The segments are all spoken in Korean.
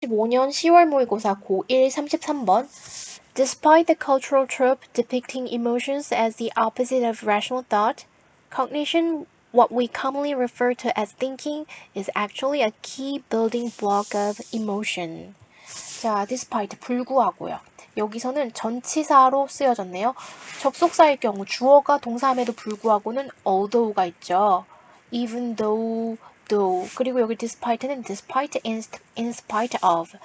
2015년 10월 모의고사 고1 33번. Despite the cultural trope depicting emotions as the opposite of rational thought, cognition, what we commonly refer to as thinking, is actually a key building block of emotion. 자, despite 불구하고요. 여기서는 전치사로 쓰여졌네요. 접속사일 경우 주어가 동사함에도 불구하고는 although가 있죠. even though, though. 그리고 여기 despite는 despite, in spite of.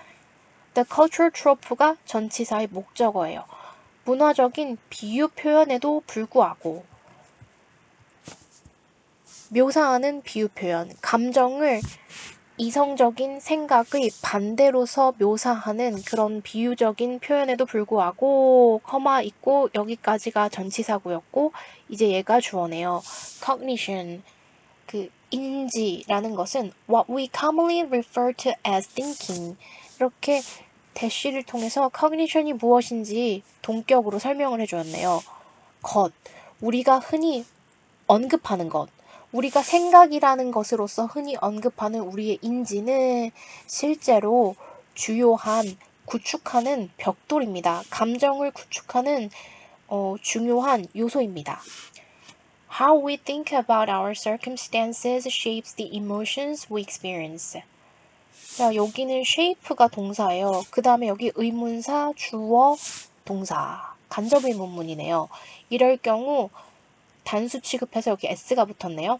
The cultural trope가 전치사의 목적어예요. 문화적인 비유 표현에도 불구하고. 묘사하는 비유 표현, 감정을 이성적인 생각의 반대로서 묘사하는 그런 비유적인 표현에도 불구하고 커마 있고 여기까지가 전치사구였고 이제 얘가 주어네요. Cognition, 그 인지라는 것은 what we commonly refer to as thinking 이렇게 대쉬를 통해서 cognition이 무엇인지 동격으로 설명을 해주었네요. 것, 우리가 흔히 언급하는 것. 우리가 생각이라는 것으로서 흔히 언급하는 우리의 인지는 실제로 주요한 구축하는 벽돌입니다. 감정을 구축하는 중요한 요소입니다. How we think about our circumstances shapes the emotions we experience. 자, 여기는 shape가 동사예요. 그 다음에 여기 의문사, 주어, 동사. 간접의문문이네요. 이럴 경우 단수 취급해서 여기 s가 붙었네요.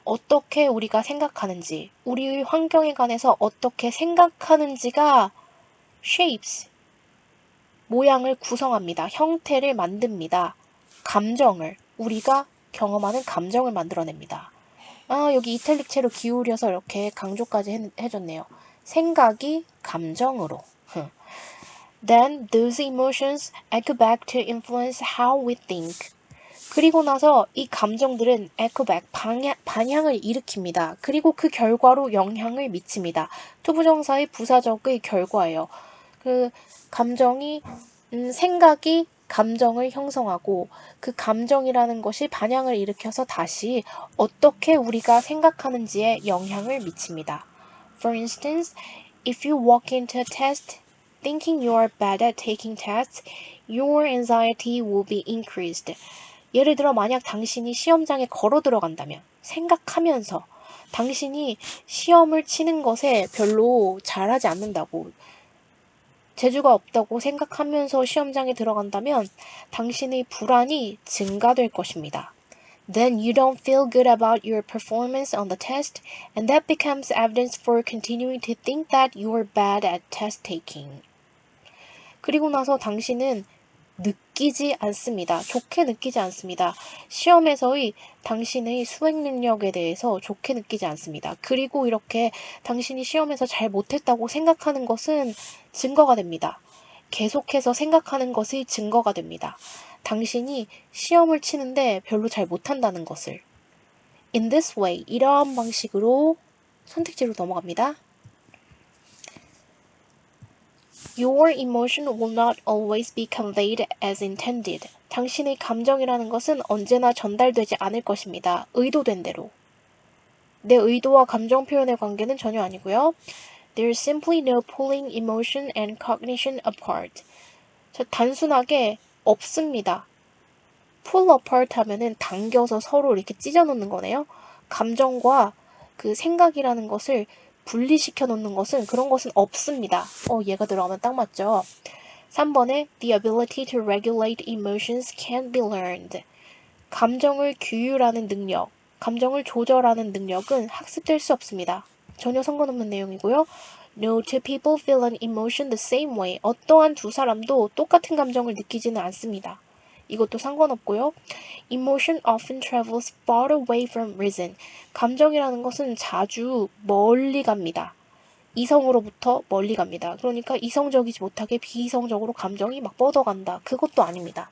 어떻게 우리가 생각하는지, 우리의 환경에 관해서 어떻게 생각하는지가 shapes, 모양을 구성합니다. 형태를 만듭니다. 감정을, 우리가 경험하는 감정을 만들어냅니다. 아, 여기 이탈릭체로 기울여서 이렇게 강조까지 해줬네요. 생각이 감정으로. Then those emotions echo back to influence how we think. 그리고 나서 이 감정들은 echoback, 반향을 일으킵니다. 그리고 그 결과로 영향을 미칩니다. 투부정사의 부사적의 결과예요. 그 감정이, 생각이 감정을 형성하고 그 감정이라는 것이 반향을 일으켜서 다시 어떻게 우리가 생각하는지에 영향을 미칩니다. For instance, if you walk into a test thinking you are bad at taking tests, your anxiety will be increased. 예를 들어 만약 당신이 시험장에 걸어 들어간다면 생각하면서 당신이 시험을 치는 것에 별로 잘하지 않는다고 재주가 없다고 생각하면서 시험장에 들어간다면 당신의 불안이 증가될 것입니다. Then you don't feel good about your performance on the test and that becomes evidence for continuing to think that you are bad at test taking. 그리고 나서 당신은 느끼지 않습니다. 좋게 느끼지 않습니다. 시험에서의 당신의 수행 능력에 대해서 좋게 느끼지 않습니다. 그리고 이렇게 당신이 시험에서 잘 못했다고 생각하는 것은 증거가 됩니다. 계속해서 생각하는 것이 증거가 됩니다. 당신이 시험을 치는데 별로 잘 못한다는 것을. In this way, 이러한 방식으로 선택지로 넘어갑니다. Your emotion will not always be conveyed as intended. 당신의 감정이라는 것은 언제나 전달되지 않을 것입니다. 의도된 대로. 내 의도와 감정 표현의 관계는 전혀 아니고요. There's simply no pulling emotion and cognition apart. 단순하게 없습니다. pull apart 하면은 당겨서 서로 이렇게 찢어 놓는 거네요. 감정과 그 생각이라는 것을 분리시켜 놓는 것은 그런 것은 없습니다. 얘가 들어가면 딱 맞죠. 3번에 The ability to regulate emotions can't be learned. 감정을 규율하는 능력, 감정을 조절하는 능력은 학습될 수 없습니다. 전혀 상관없는 내용이고요. No two people feel an emotion the same way. 어떠한 두 사람도 똑같은 감정을 느끼지는 않습니다. 이것도 상관없고요. Emotion often travels far away from reason. 감정이라는 것은 자주 멀리 갑니다. 이성으로부터 멀리 갑니다. 그러니까 이성적이지 못하게 비이성적으로 감정이 막 뻗어간다. 그것도 아닙니다.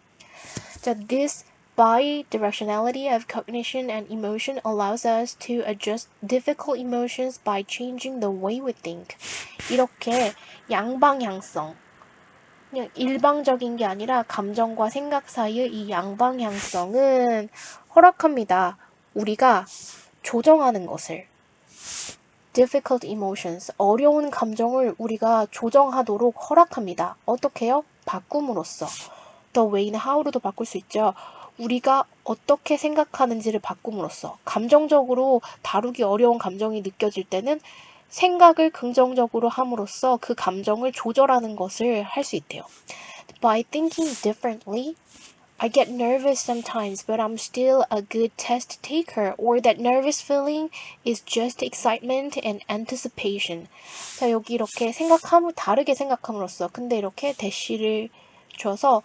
자, this bidirectionality of cognition and emotion allows us to adjust difficult emotions by changing the way we think. 이렇게 양방향성, 그냥 일방적인 게 아니라 감정과 생각 사이의 이 양방향성은 허락합니다. 우리가 조정하는 것을. difficult emotions, 어려운 감정을 우리가 조정하도록 허락합니다. 어떻게요? 바꿈으로써. the way는 how로도 바꿀 수 있죠. 우리가 어떻게 생각하는지를 바꿈으로써. 감정적으로 다루기 어려운 감정이 느껴질 때는 생각을 긍정적으로 함으로써 그 감정을 조절하는 것을 할 수 있대요. By thinking differently, I get nervous sometimes, but I'm still a good test taker, or that nervous feeling is just excitement and anticipation. 자, 여기 이렇게 다르게 생각함으로써, 근데 이렇게 대시를 줘서,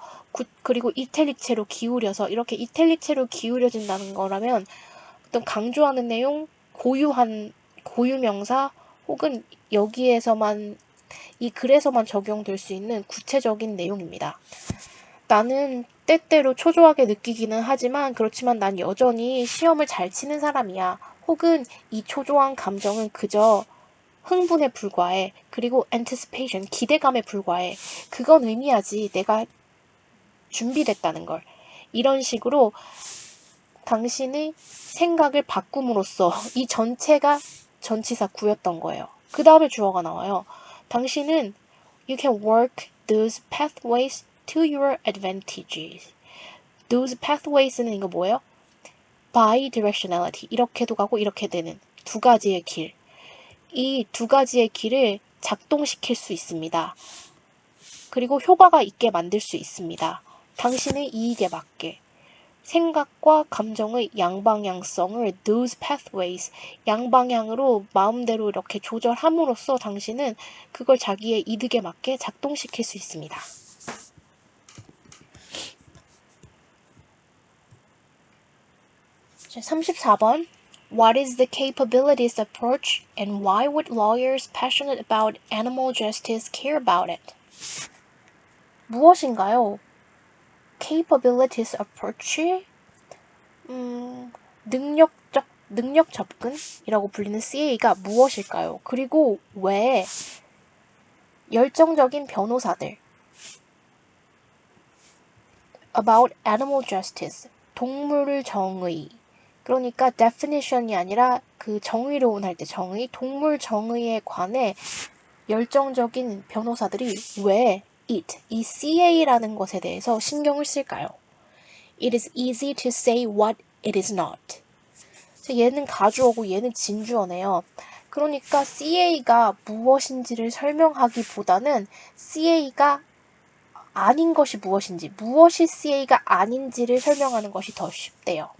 그리고 이탈릭체로 기울여서, 이렇게 이탈릭체로 기울여진다는 거라면, 어떤 강조하는 내용, 고유명사, 혹은 여기에서만, 이 글에서만 적용될 수 있는 구체적인 내용입니다. 나는 때때로 초조하게 느끼기는 하지만 그렇지만 난 여전히 시험을 잘 치는 사람이야. 혹은 이 초조한 감정은 그저 흥분에 불과해. 그리고 anticipation, 기대감에 불과해. 그건 의미하지 내가 준비됐다는 걸. 이런 식으로 당신의 생각을 바꿈으로써 이 전체가 전치사 구였던 거예요. 그 다음에 주어가 나와요. 당신은 you can work those pathways to your advantages. Those pathways는 이거 뭐예요? Bidirectionality. 이렇게도 가고 이렇게 되는 두 가지의 길. 이 두 가지의 길을 작동시킬 수 있습니다. 그리고 효과가 있게 만들 수 있습니다. 당신의 이익에 맞게. 생각과 감정의 양방향성을 those pathways, 양방향으로 마음대로 이렇게 조절함으로써 당신은 그걸 자기의 이득에 맞게 작동시킬 수 있습니다. 34번. What is the capabilities approach and why would lawyers passionate about animal justice care about it? 무엇인가요? capabilities approach? 능력 접근이라고 불리는 CA가 무엇일까요? 그리고 왜 열정적인 변호사들 about animal justice, 동물 정의, 그러니까 definition이 아니라 그 정의로운 할 때 정의, 동물 정의에 관해 열정적인 변호사들이 왜 이 CA라는 것에 대해서 신경을 쓸까요? It is easy to say what it is not. 얘는 가주어고 얘는 진주어네요. 그러니까 CA가 무엇인지를 설명하기보다는 CA가 아닌 것이 무엇인지, 무엇이 CA가 아닌지를 설명하는 것이 더 쉽대요.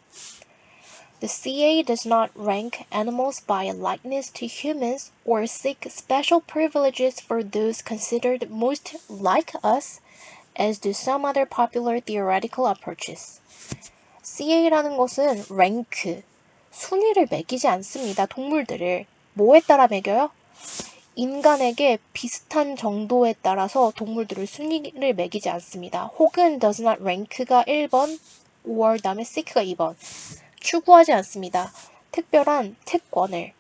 The CA does not rank animals by a likeness to humans or seek special privileges for those considered most like us, as do some other popular theoretical approaches. CA라는 것은 rank, 순위를 매기지 않습니다. 동물들을. 뭐에 따라 매겨요? 인간에게 비슷한 정도에 따라서 동물들을 순위를 매기지 않습니다. 혹은 does not rank가 1번, or 다음에 seek가 2번. 추구하지 않습니다. 특별한 특권을.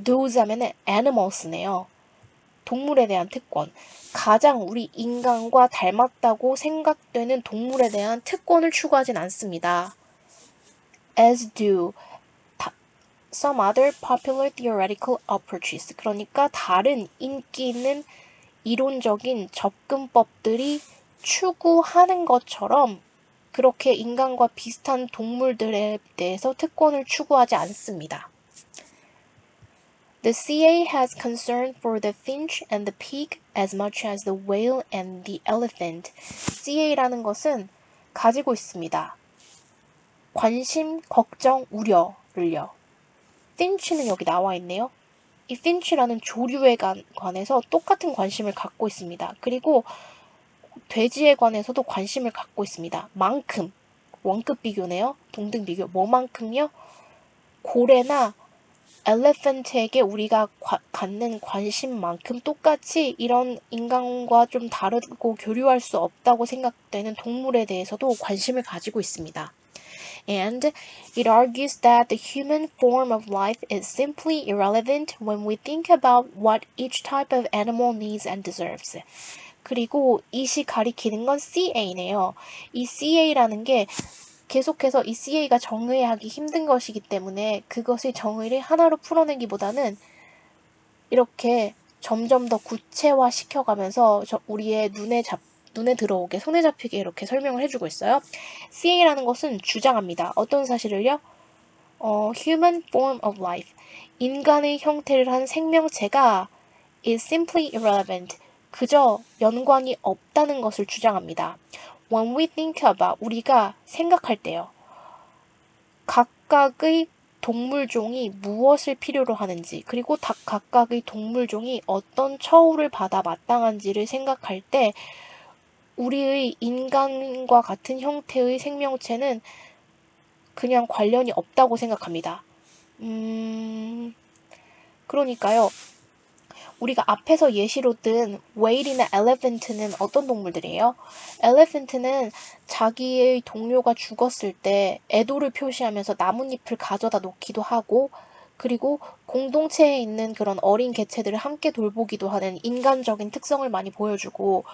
those 하면은 animals네요. 동물에 대한 특권. 가장 우리 인간과 닮았다고 생각되는 동물에 대한 특권을 추구하진 않습니다. as do some other popular theoretical approaches. 그러니까 다른 인기 있는 이론적인 접근법들이 추구하는 것처럼 그렇게 인간과 비슷한 동물들에 대해서 특권을 추구하지 않습니다. The CA has concern for the finch and the pig as much as the whale and the elephant. CA라는 것은 가지고 있습니다. 관심, 걱정, 우려를요. finch는 여기 나와 있네요. 이 finch라는 조류에 관해서 똑같은 관심을 갖고 있습니다. 그리고 돼지에 관해서도 관심을 갖고 있습니다. 만큼, 원급 비교네요. 동등 비교. 뭐만큼요? 고래나 엘레펀트에게 우리가 갖는 관심만큼 똑같이 이런 인간과 좀 다르고 교류할 수 없다고 생각되는 동물에 대해서도 관심을 가지고 있습니다. And it argues that the human form of life is simply irrelevant when we think about what each type of animal needs and deserves. 그리고 이시 가리키는 건 CA네요. 이 CA라는 게 계속해서 이 CA가 정의하기 힘든 것이기 때문에 그것의 정의를 하나로 풀어내기보다는 이렇게 점점 더 구체화 시켜가면서 우리의 눈에 들어오게, 손에 잡히게 이렇게 설명을 해주고 있어요. CA라는 것은 주장합니다. 어떤 사실을요? Human form of life. 인간의 형태를 한 생명체가 is simply irrelevant. 그저 연관이 없다는 것을 주장합니다. When we think about, 우리가 생각할 때요. 각각의 동물종이 무엇을 필요로 하는지, 그리고 각각의 동물종이 어떤 처우를 받아 마땅한지를 생각할 때 우리의 인간과 같은 형태의 생명체는 그냥 관련이 없다고 생각합니다. 그러니까요. 우리가 앞에서 예시로 든 whale이나 elephant는 어떤 동물들이에요? elephant는 자기의 동료가 죽었을 때 애도를 표시하면서 나뭇잎을 가져다 놓기도 하고, 그리고 공동체에 있는 그런 어린 개체들을 함께 돌보기도 하는 인간적인 특성을 많이 보여주고,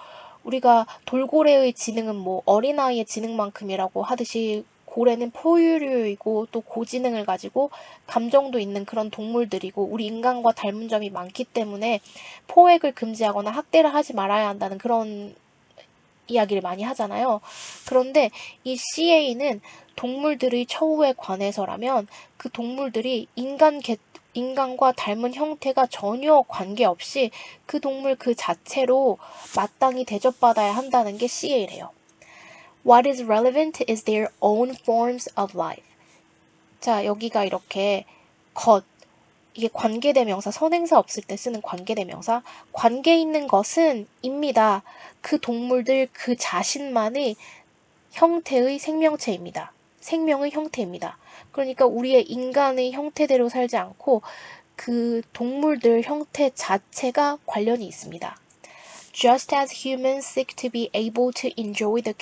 우리가 돌고래의 지능은 뭐 어린아이의 지능만큼이라고 하듯이 고래는 포유류이고 또 고지능을 가지고 감정도 있는 그런 동물들이고 우리 인간과 닮은 점이 많기 때문에 포획을 금지하거나 학대를 하지 말아야 한다는 그런 이야기를 많이 하잖아요. 그런데 이 CA는 동물들의 처우에 관해서라면 그 동물들이 인간과 닮은 형태가 전혀 관계없이 그 동물 그 자체로 마땅히 대접받아야 한다는 게 CA래요. What is relevant is their own forms of life. 자, 여기가 이렇게 이게 관계대명사, 선행사 없을 때 쓰는 관계대명사, 관계 있는 것은 입니다. 그 동물들 그 자신만의 형태의 생명체입니다. 생명의 형태입니다. 그러니까 우리의 인간의 형태대로 살지 않고 그 동물들 형태 자체가 관련이 있습니다. Just as humans seek to be able to enjoy the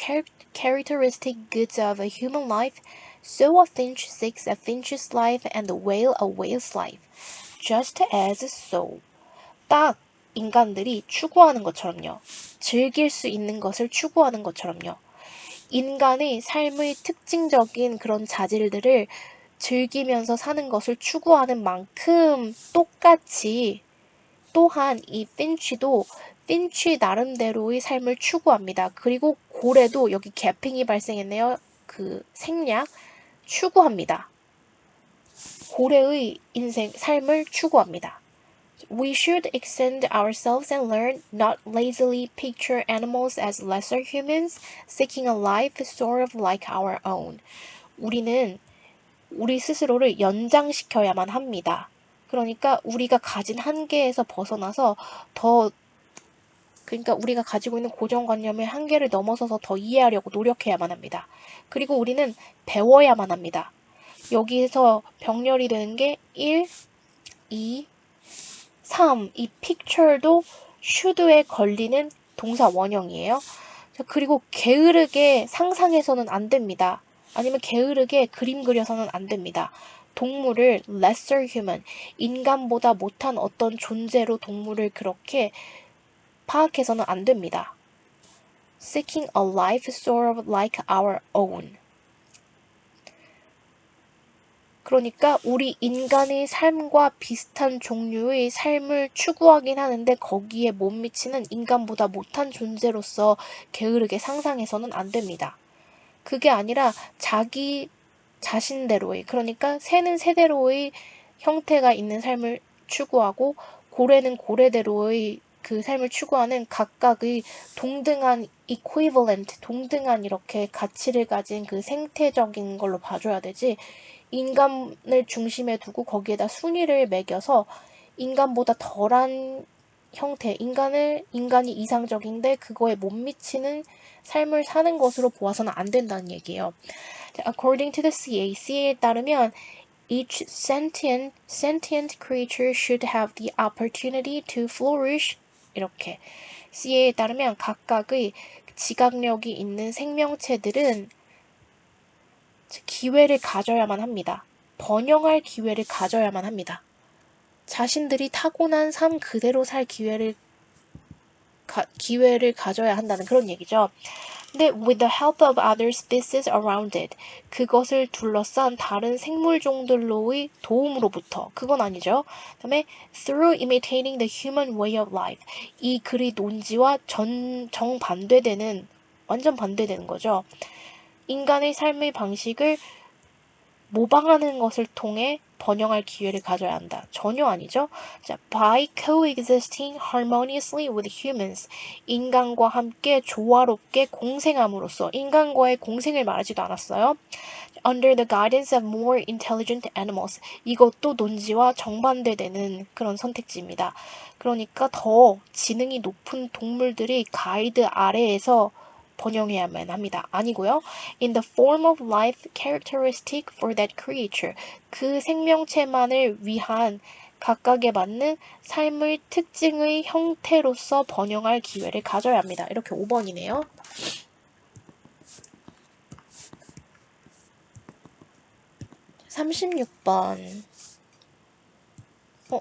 characteristic goods of a human life, so a finch seeks a finch's life and a whale's life. Just as so. 딱 인간들이 추구하는 것처럼요. 즐길 수 있는 것을 추구하는 것처럼요. 인간의 삶의 특징적인 그런 자질들을 즐기면서 사는 것을 추구하는 만큼 똑같이 또한 이 핀치 나름대로의 삶을 추구합니다. 그리고 고래도 여기 개핑이 발생했네요. 그 생략 추구합니다. 고래의 삶을 추구합니다. We should extend ourselves and learn, not lazily picture animals as lesser humans, seeking a life sort of like our own. 우리는 우리 스스로를 연장시켜야만 합니다. 그러니까 우리가 가진 한계에서 벗어나서 그러니까 우리가 가지고 있는 고정관념의 한계를 넘어서서 더 이해하려고 노력해야만 합니다. 그리고 우리는 배워야만 합니다. 여기에서 병렬이 되는 게 1, 2, 3. 이 picture도 should에 걸리는 동사 원형이에요. 그리고 게으르게 상상해서는 안 됩니다. 아니면 게으르게 그림 그려서는 안 됩니다. 동물을 lesser human, 인간보다 못한 어떤 존재로 동물을 그렇게 파악해서는 안 됩니다. Seeking a life sort of like our own. 그러니까 우리 인간의 삶과 비슷한 종류의 삶을 추구하긴 하는데 거기에 못 미치는 인간보다 못한 존재로서 게으르게 상상해서는 안 됩니다. 그게 아니라 자기 자신대로의, 그러니까 새는 새대로의 형태가 있는 삶을 추구하고 고래는 고래대로의 그 삶을 추구하는 각각의 동등한 equivalent, 동등한 이렇게 가치를 가진 그 생태적인 걸로 봐줘야 되지, 인간을 중심에 두고 거기에다 순위를 매겨서 인간보다 덜한 형태, 인간이 이상적인데 그거에 못 미치는 삶을 사는 것으로 보아서는 안 된다는 얘기예요. According to the CAC에 따르면 each sentient creature should have the opportunity to flourish. 이렇게 CA에 따르면 각각의 지각력이 있는 생명체들은 기회를 가져야만 합니다. 번영할 기회를 가져야만 합니다. 자신들이 타고난 삶 그대로 살 기회를 가져야 한다는 그런 얘기죠. 근데 with the help of other species around it. 그것을 둘러싼 다른 생물종들로의 도움으로부터. 그건 아니죠. 그다음에 through imitating the human way of life. 이 글의 논지와 정반대되는 완전 반대되는 거죠. 인간의 삶의 방식을 모방하는 것을 통해 번영할 기회를 가져야 한다. 전혀 아니죠. 자, by coexisting harmoniously with humans. 인간과 함께 조화롭게 공생함으로써 인간과의 공생을 말하지도 않았어요. Under the guidance of more intelligent animals. 이것도 논지와 정반대되는 그런 선택지입니다. 그러니까 더 지능이 높은 동물들이 가이드 아래에서 번영해야만 합니다. 아니고요. In the form of life characteristic for that creature. 그 생명체만을 위한 각각에 맞는 삶의 특징의 형태로서 번영할 기회를 가져야 합니다. 이렇게 5번이네요. 36번.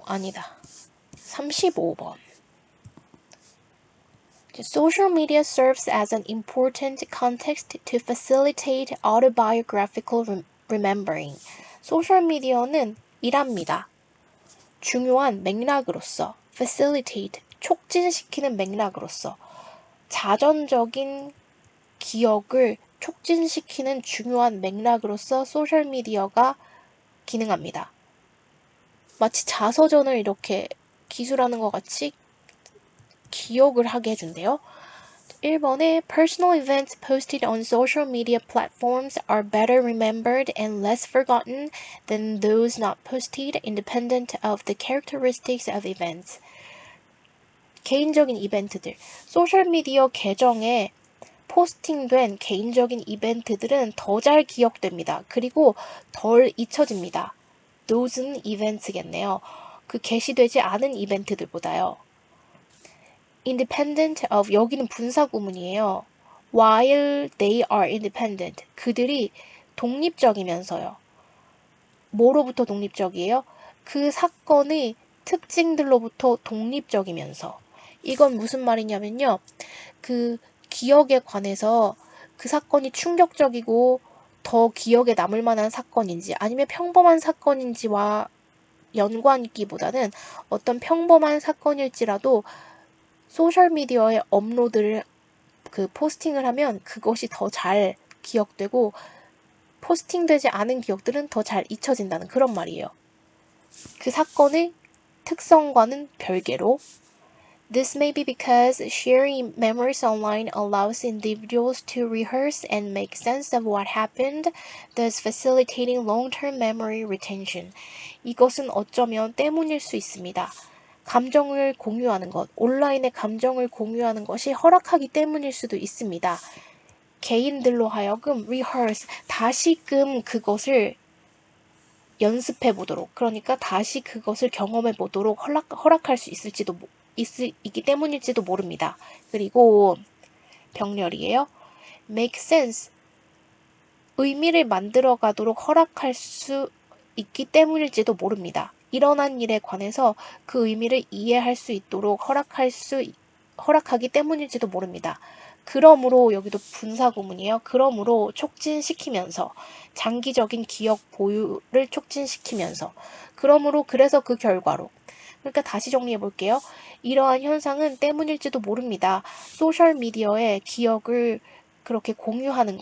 아니다. 35번. Social media serves as an important context to facilitate autobiographical remembering. 소셜미디어는 이랍니다. 중요한 맥락으로서 facilitate, 촉진시키는 맥락으로서 자전적인 기억을 촉진시키는 중요한 맥락으로서 소셜미디어가 기능합니다. 마치 자서전을 이렇게 기술하는 것 같이 기억을 하게 해준대요. 1번에 personal events posted on social media platforms are better remembered and less forgotten than those not posted independent of the characteristics of events. 개인적인 이벤트들. 소셜미디어 계정에 포스팅된 개인적인 이벤트들은 더 잘 기억됩니다. 그리고 덜 잊혀집니다. Those는 events겠네요. 그 게시되지 않은 이벤트들보다요. Independent of 여기는 분사구문이에요. While they are independent. 그들이 독립적이면서요. 뭐로부터 독립적이에요? 그 사건의 특징들로부터 독립적이면서. 이건 무슨 말이냐면요. 그 기억에 관해서 그 사건이 충격적이고 더 기억에 남을 만한 사건인지 아니면 평범한 사건인지와 연관있기보다는 어떤 평범한 사건일지라도 소셜미디어에 업로드를 포스팅을 하면 그것이 더 잘 기억되고 포스팅되지 않은 기억들은 더 잘 잊혀진다는 그런 말이에요. 그 사건의 특성과는 별개로 This may be because sharing memories online allows individuals to rehearse and make sense of what happened, thus facilitating long-term memory retention. 이것은 어쩌면 때문일 수 있습니다. 감정을 공유하는 것, 온라인의 감정을 공유하는 것이 허락하기 때문일 수도 있습니다. 개인들로 하여금 rehearse, 다시금 그것을 연습해 보도록, 그러니까 다시 그것을 경험해 보도록 허락할 수 있기 때문일지도 모릅니다. 그리고 병렬이에요. make sense, 의미를 만들어 가도록 허락할 수 있기 때문일지도 모릅니다. 일어난 일에 관해서 그 의미를 이해할 수 있도록 허락하기 때문일지도 모릅니다. 그러므로 여기도 분사구문이에요. 그러므로 촉진시키면서 장기적인 기억 보유를 촉진시키면서 그래서 그 결과로 그러니까 다시 정리해 볼게요. 이러한 현상은 때문일지도 모릅니다. 소셜미디어에 기억을 그렇게 공유하는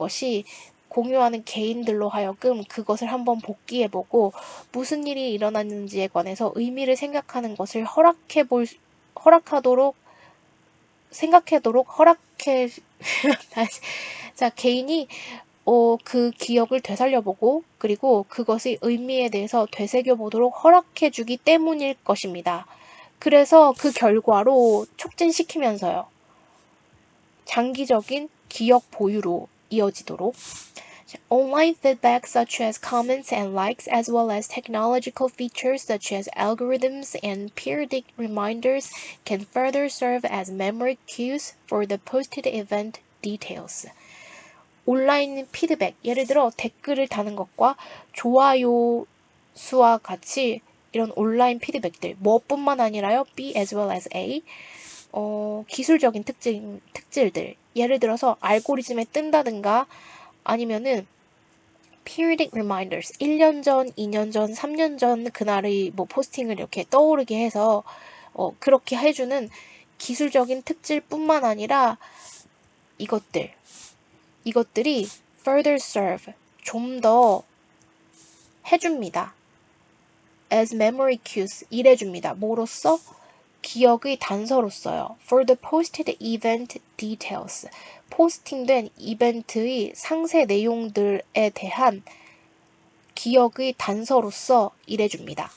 개인들로 하여금 그것을 한번 복기해보고 무슨 일이 일어났는지에 관해서 의미를 생각하는 것을 자, 개인이 그 기억을 되살려보고 그리고 그것의 의미에 대해서 되새겨보도록 허락해주기 때문일 것입니다. 그래서 그 결과로 촉진시키면서요. 장기적인 기억 보유로 이어지도록 Online feedback such as comments and likes as well as technological features such as algorithms and periodic reminders can further serve as memory cues for the posted event details. 온라인 피드백, 예를 들어 댓글을 다는 것과 좋아요 수와 같이 이런 온라인 피드백들, 뭐뿐만 아니라요, B as well as A, 기술적인 특질들. 예를 들어서 알고리즘에 뜬다든가 아니면은 periodic reminders. 1년 전, 2년 전, 3년 전 그날의 뭐 포스팅을 이렇게 떠오르게 해서 그렇게 해주는 기술적인 특질뿐만 아니라 이것들이 further serve. 좀 더 해줍니다. as memory cues. 일해줍니다. 뭐로써? 기억의 단서로서요. For the posted event details. 포스팅된 이벤트의 상세 내용들에 대한 기억의 단서로서 일해줍니다.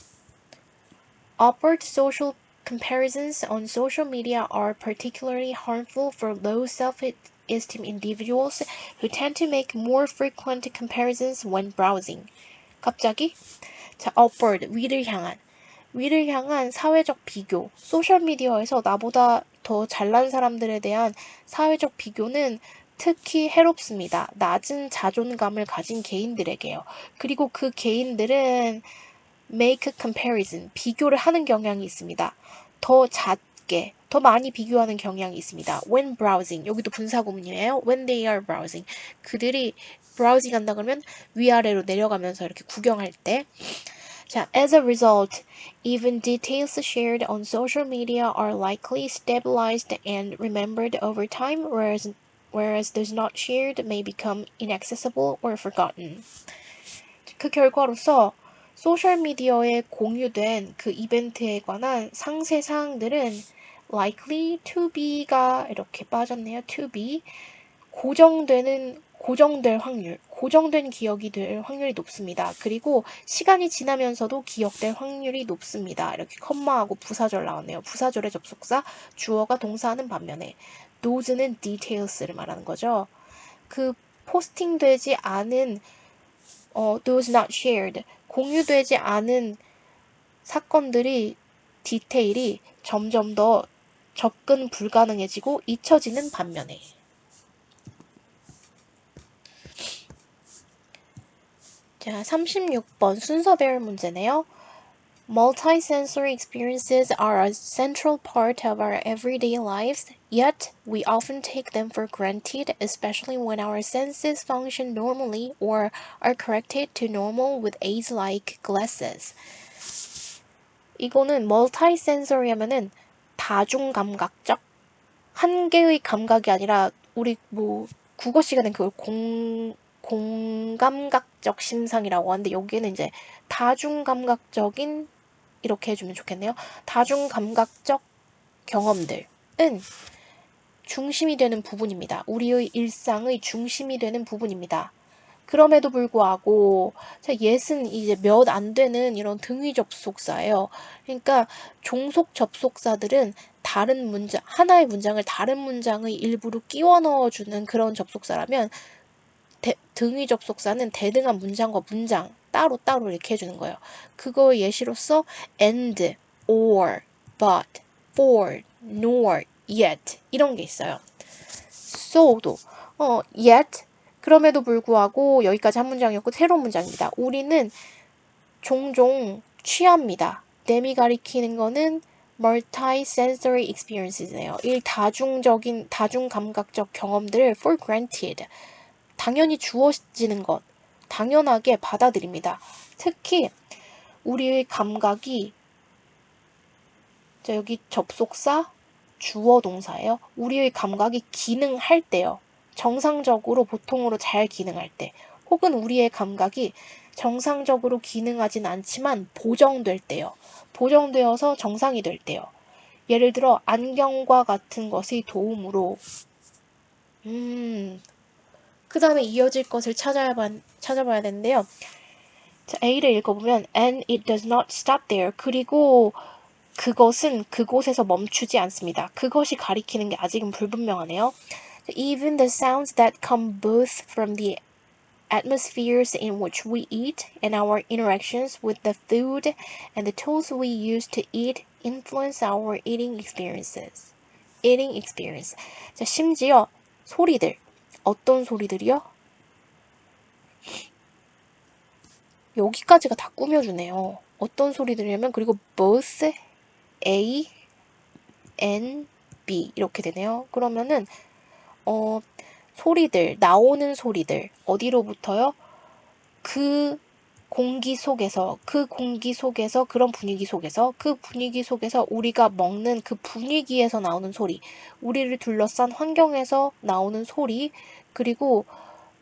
Upward social comparisons on social media are particularly harmful for low self-esteem individuals who tend to make more frequent comparisons when browsing. 갑자기? 자, upward, 위를 향한 사회적 비교. 소셜미디어에서 나보다 더 잘난 사람들에 대한 사회적 비교는 특히 해롭습니다. 낮은 자존감을 가진 개인들에게요. 그리고 그 개인들은 make comparison, 비교를 하는 경향이 있습니다. 더 잦게, 더 많이 비교하는 경향이 있습니다. When browsing, 여기도 분사구문이에요. When they are browsing, 그들이 browsing 한다 그러면 위아래로 내려가면서 이렇게 구경할 때. 자, as a result, even details shared on social media are likely stabilized and remembered over time, whereas those not shared may become inaccessible or forgotten. 그 결과로서 소셜미디어에 공유된 그 이벤트에 관한 상세 사항들은 likely to be가 이렇게 빠졌네요. to be 고정될 확률, 고정된 기억이 될 확률이 높습니다. 그리고 시간이 지나면서도 기억될 확률이 높습니다. 이렇게 컴마하고 부사절 나왔네요. 부사절의 접속사, 주어가 동사하는 반면에 those는 details를 말하는 거죠. 그 포스팅되지 않은 those not shared, 공유되지 않은 사건들이 디테일이 점점 더 접근 불가능해지고 잊혀지는 반면에. 자, 36번 순서별 문제네요. Multisensory experiences are a central part of our everyday lives, yet we often take them for granted, especially when our senses function normally or are corrected to normal with aids like glasses. 이거는 multisensory 하면은 다중감각적, 한 개의 감각이 아니라 우리 뭐 국어 시간에 그걸 공감각적 심상이라고 하는데 여기에는 이제 다중감각적인 이렇게 해주면 좋겠네요. 다중감각적 경험들은 중심이 되는 부분입니다. 우리의 일상의 중심이 되는 부분입니다. 그럼에도 불구하고 yes은 이제 몇 안 되는 이런 등위 접속사예요. 그러니까 종속 접속사들은 다른 문장, 하나의 문장을 다른 문장의 일부로 끼워 넣어주는 그런 접속사라면 등위 접속사는 대등한 문장과 문장 따로 이렇게 해주는 거예요. 그거 예시로서 and, or, but, for, nor, yet 이런 게 있어요. so도 yet 그럼에도 불구하고 여기까지 한 문장이었고 새로운 문장입니다. 우리는 종종 취합니다. 댐이 가리키는 거는 multisensory experiences네요. 이 다중감각적 경험들을 for granted 당연히 주어지는 것, 당연하게 받아들입니다. 특히 우리의 감각이 여기 접속사 주어 동사예요. 우리의 감각이 기능할 때요. 정상적으로 보통으로 잘 기능할 때 혹은 우리의 감각이 정상적으로 기능하진 않지만 보정될 때요. 보정되어서 정상이 될 때요. 예를 들어 안경과 같은 것의 도움으로 그 다음에 이어질 것을 찾아봐야 되는데요. 자, A를 읽어보면 and it does not stop there. 그리고 그것은 그곳에서 멈추지 않습니다. 그것이 가리키는 게 아직은 불분명하네요. Even the sounds that come both from the atmospheres in which we eat and our interactions with the food and the tools we use to eat influence our eating experience. 자, 심지어 소리들. 어떤 소리들이요? 여기까지가 다 꾸며주네요. 어떤 소리들이냐면 그리고 both A, N, be 이렇게 되네요. 그러면은 소리들, 나오는 소리들 어디로부터요? 그 공기 속에서, 그런 분위기 속에서, 그 분위기 속에서 우리가 먹는 그 분위기에서 나오는 소리, 우리를 둘러싼 환경에서 나오는 소리, 그리고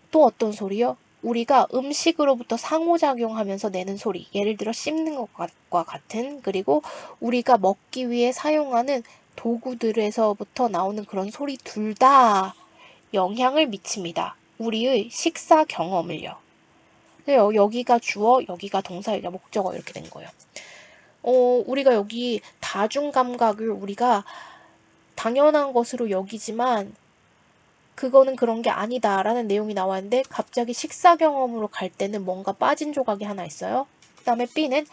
또 어떤 소리요? 우리가 음식으로부터 상호작용하면서 내는 소리, 예를 들어 씹는 것과 같은, 그리고 우리가 먹기 위해 사용하는 도구들에서부터 나오는 그런 소리 둘 다 영향을 미칩니다. 우리의 식사 경험을요. 여기가 주어, 여기가 동사, 여기가 목적어 이렇게 된 거예요. 우리가 여기 다중감각을 우리가 당연한 것으로 여기지만 그거는 그런 게 아니다라는 내용이 나왔는데 갑자기 식사 경험으로 갈 때는 뭔가 빠진 조각이 하나 있어요. 그 다음에 B는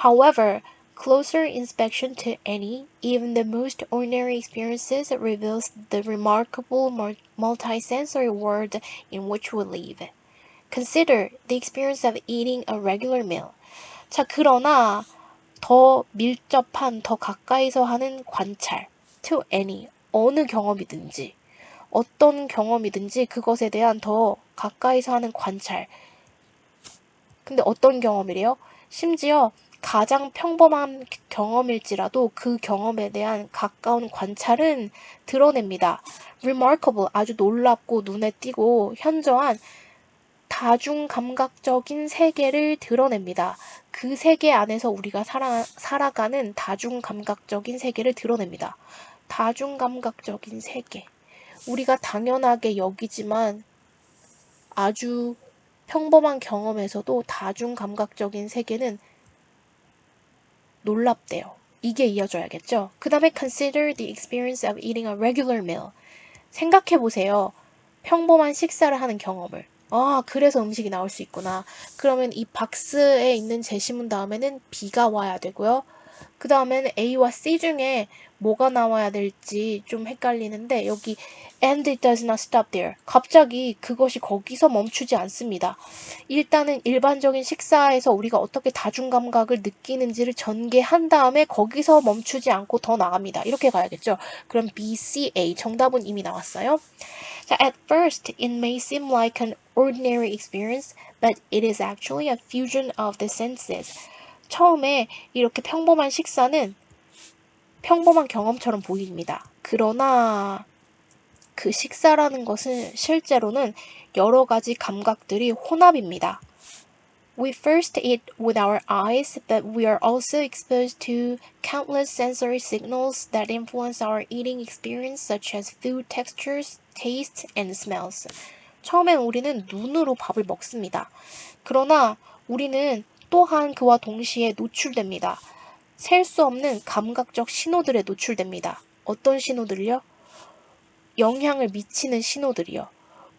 However, closer inspection to any, even the most ordinary experiences reveals the remarkable multisensory world in which we live. Consider the experience of eating a regular meal. 자, 그러나 더 밀접한, 더 가까이서 하는 관찰. To any, 어느 경험이든지, 어떤 경험이든지 그것에 대한 더 가까이서 하는 관찰. 근데 어떤 경험이래요? 심지어 가장 평범한 경험일지라도 그 경험에 대한 가까운 관찰은 드러냅니다. Remarkable, 아주 놀랍고 눈에 띄고 현저한 다중감각적인 세계를 드러냅니다. 그 세계 안에서 우리가 살아가는 다중감각적인 세계를 드러냅니다. 다중감각적인 세계. 우리가 당연하게 여기지만 아주 평범한 경험에서도 다중감각적인 세계는 놀랍대요. 이게 이어져야겠죠? 그 다음에 consider the experience of eating a regular meal. 생각해보세요. 평범한 식사를 하는 경험을. 아, 그래서 음식이 나올 수 있구나. 그러면 이 박스에 있는 제시문 다음에는 B가 와야 되고요. 그 다음에는 A와 C 중에 뭐가 나와야 될지 좀 헷갈리는데 여기 and it does not stop there. 갑자기 그것이 거기서 멈추지 않습니다. 일단은 일반적인 식사에서 우리가 어떻게 다중감각을 느끼는지를 전개한 다음에 거기서 멈추지 않고 더 나갑니다. 이렇게 가야겠죠. 그럼 B, C, A 정답은 이미 나왔어요. 자, at first, it may seem like an ordinary experience, but it is actually a fusion of the senses. 처음에 이렇게 평범한 식사는 평범한 경험처럼 보입니다. 그러나 그 식사라는 것은 실제로는 여러 가지 감각들이 혼합입니다. We first eat with our eyes, but we are also exposed to countless sensory signals that influence our eating experience, such as food textures, tastes, and smells. 처음엔 우리는 눈으로 밥을 먹습니다. 그러나 우리는 또한 그와 동시에 노출됩니다. 셀 수 없는 감각적 신호들에 노출됩니다. 어떤 신호들이요? 영향을 미치는 신호들이요.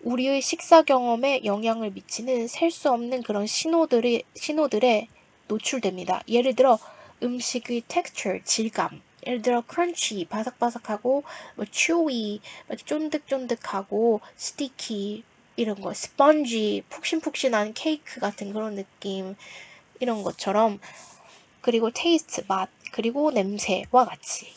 우리의 식사 경험에 영향을 미치는 셀 수 없는 그런 신호들에 노출됩니다. 예를 들어 음식의 texture, 질감. 예를 들어 crunchy, 바삭바삭하고 뭐 chewy, 쫀득쫀득하고 sticky 이런 거, spongy, 푹신푹신한 케이크 같은 그런 느낌 이런 것처럼 그리고 taste, 맛, 그리고 냄새와 같이